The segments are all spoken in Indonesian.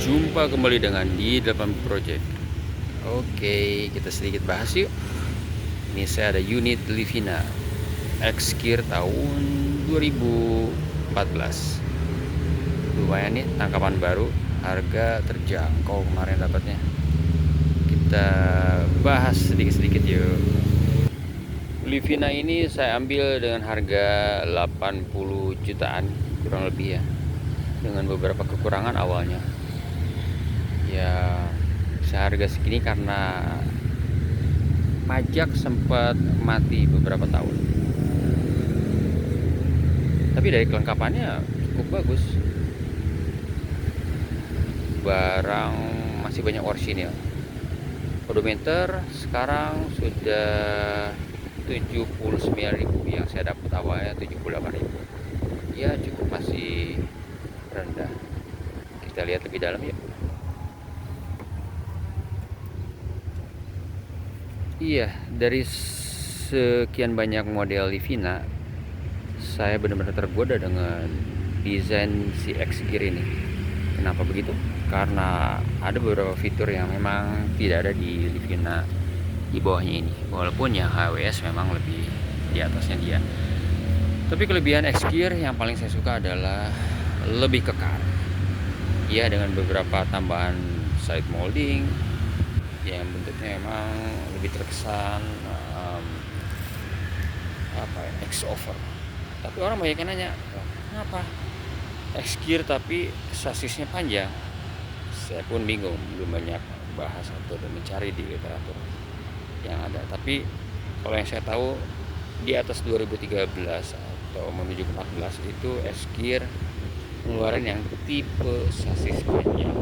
Jumpa kembali dengan di 8 Project. Oke, kita sedikit bahas yuk. Ini saya ada unit Livina X-Gear tahun 2014. Lumayan nih, tangkapan baru, harga terjangkau kemarin dapatnya. Kita bahas sedikit-sedikit yuk. Livina ini saya ambil dengan harga 80 jutaan kurang lebih ya, dengan beberapa kekurangan awalnya. Ya, seharga segini karena pajak sempat mati beberapa tahun. Tapi dari kelengkapannya cukup bagus. Barang masih banyak orsinil. Odometer sekarang sudah 79.000, yang saya dapat awalnya 78.000. Ya cukup masih rendah. Kita lihat lebih dalam ya. Iya, dari sekian banyak model Livina, saya benar-benar tergoda dengan desain si X-Gear ini. Kenapa begitu? Karena ada beberapa fitur yang memang tidak ada di Livina di bawahnya ini. Walaupun ya HWS memang lebih di atasnya dia. Tapi kelebihan X-Gear yang paling saya suka adalah lebih kekar. Ya, dengan beberapa tambahan side molding yang bentuknya memang lebih terkesan X-over. Tapi orang banyak yang nanya, kenapa X-Gear tapi sasisnya panjang? Saya pun bingung, belum banyak bahas atau mencari di literatur yang ada. Tapi kalau yang saya tahu, di atas 2013 atau menuju ke 14 itu X-Gear ngeluarin yang tipe sasis panjang.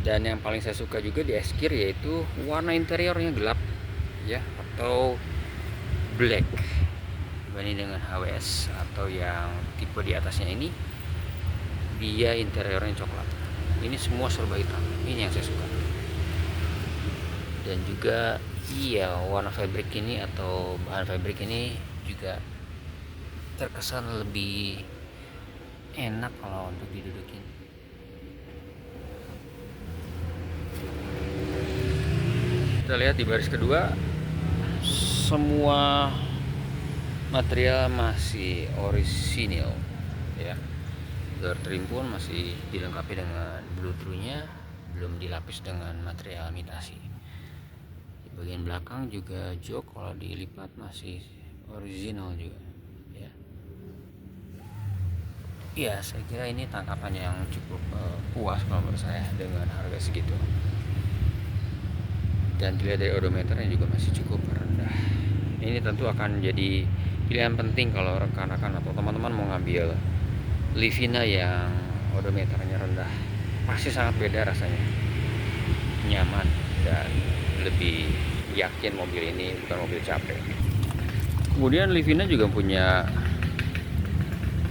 Dan yang paling saya suka juga di X-Gear yaitu warna interiornya gelap ya, atau black, dibanding dengan HWS atau yang tipe di atasnya ini dia interiornya coklat. Ini semua serba hitam, ini yang saya suka. Dan juga iya, warna fabric ini atau bahan fabric ini juga terkesan lebih enak kalau untuk didudukin. Kita lihat di baris kedua, semua material masih orisinil ya. Door trim pun masih dilengkapi dengan blue-nya, belum dilapis dengan material imitasi. Di bagian belakang juga jok kalau dilipat masih original juga ya. Iya, saya kira ini tangkapan yang cukup puas kalau menurut saya dengan harga segitu. Dan dilihat dari odometernya juga masih cukup rendah. Ini tentu akan jadi pilihan penting kalau rekan-rekan atau teman-teman mau ngambil Livina yang odometernya rendah. Pasti sangat beda rasanya, nyaman dan lebih yakin mobil ini bukan mobil capek. Kemudian Livina juga punya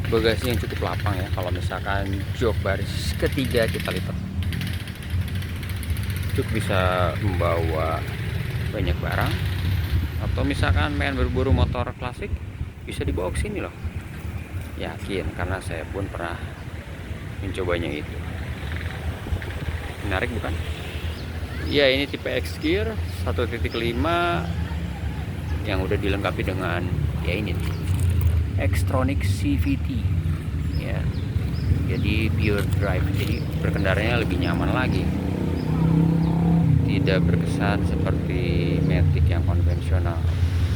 bagasi yang cukup lapang ya. Kalau misalkan jok baris ketiga kita lipat, cukup bisa membawa banyak barang. Atau misalkan pengen berburu motor klasik, bisa dibawa ke sini loh. Yakin, karena saya pun pernah mencobanya itu. Menarik bukan? Ya, ini tipe X-Gear 1.5 yang udah dilengkapi dengan ya ini nih, Xtronic CVT ya. Jadi pure drive, jadi berkendaranya lebih nyaman lagi. Tidak berkesan seperti Matic yang konvensional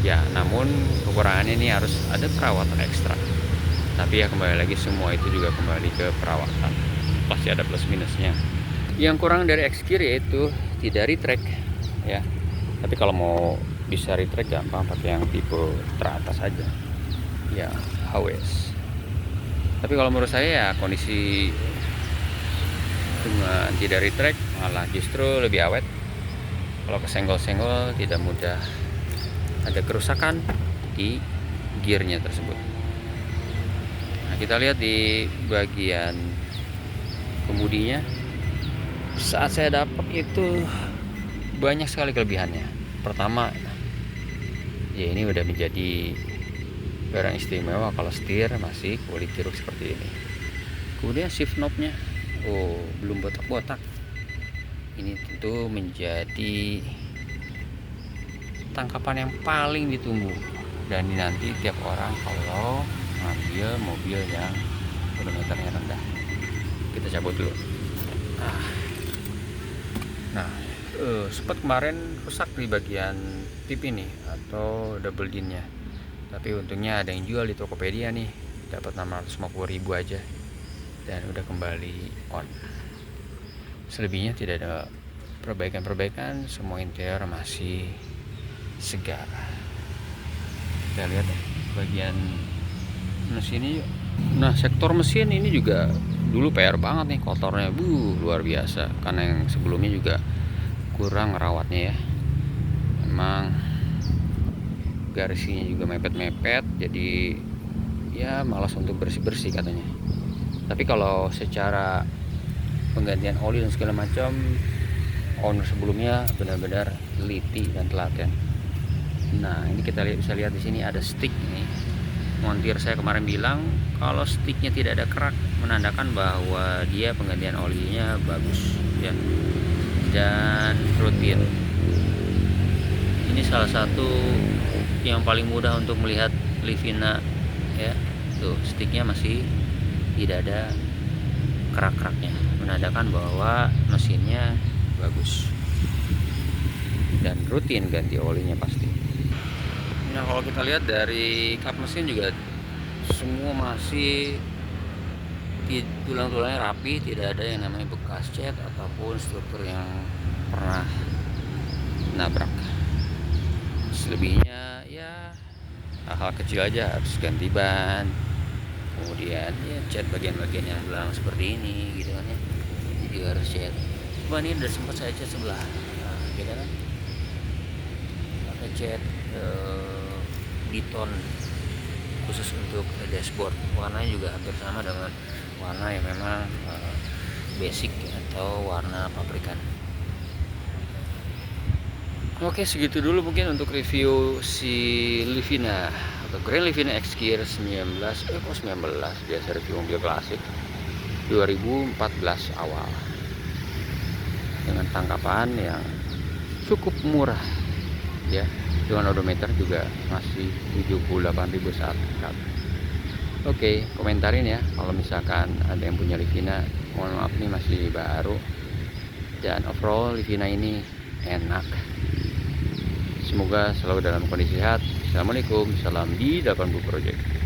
ya, namun kekurangannya ini harus ada perawatan ekstra. Tapi ya kembali lagi, semua itu juga kembali ke perawatan, pasti ada plus minusnya. Yang kurang dari X-Gear yaitu tidak retract ya. Tapi kalau mau bisa retract gampang pakai yang tipe teratas aja ya, HWS. Tapi kalau menurut saya ya, kondisi dengan tidak retract malah justru lebih awet. Kalau kesenggol-senggol tidak mudah ada kerusakan di gearnya tersebut. Nah, kita lihat di bagian kemudinya, saat saya dapat itu banyak sekali kelebihannya. Pertama, ya ini udah menjadi barang istimewa kalau setir masih kulit jeruk seperti ini. Kemudian shift knobnya Oh, belum botak-botak. Ini tentu menjadi tangkapan yang paling ditunggu, dan nanti tiap orang kalau ngambil mobil yang odometernya rendah. Kita cabut dulu. Nah, sempat kemarin rusak di bagian tip ini atau double dinnya, tapi untungnya ada yang jual di Tokopedia nih, dapat 650.000 aja dan udah kembali on. Selebihnya tidak ada perbaikan, semua interior masih segar. Kita lihat bagian mesin ini. Nah, sektor mesin ini juga dulu PR banget nih, kotornya luar biasa, karena yang sebelumnya juga kurang rawatnya ya. Memang garisinya juga mepet-mepet, jadi ya malas untuk bersih-bersih katanya. Tapi kalau secara penggantian oli dan segala macam, owner sebelumnya benar-benar teliti dan telaten. Nah, ini kita bisa lihat di sini ada stick nih. Montir saya kemarin bilang kalau sticknya tidak ada kerak, menandakan bahwa dia penggantian olinya bagus ya, dan rutin. Ini salah satu yang paling mudah untuk melihat Livina ya. Tuh, sticknya masih tidak ada kerak-keraknya, menandakan bahwa mesinnya bagus dan rutin ganti olinya pasti. Nah, kalau kita lihat dari kap mesin juga semua masih tulang-tulangnya rapi, tidak ada yang namanya bekas cat ataupun struktur yang pernah nabrak. Selebihnya ya hal-hal kecil aja, harus ganti ban, kemudian ya cat bagian-bagian yang belang seperti ini gitu kan ya, jadi harus cat. Cuma ini udah sempat saya cat sebelah, nah, beda kan, pakai cat Diton khusus untuk dashboard. Warnanya juga hampir sama dengan warna yang memang basic atau warna pabrikan. Oke, segitu dulu mungkin untuk review si Livina atau Grand Livina X-Gear 19, biasa review mobil klasik 2014 awal dengan tangkapan yang cukup murah ya, dengan odometer juga masih 78.000 saat dekat. Oke, komentarin ya kalau misalkan ada yang punya Livina. Mohon maaf nih, masih baru, dan overall Livina ini enak. Semoga selalu dalam kondisi sehat. Assalamualaikum, salam di 80 Project.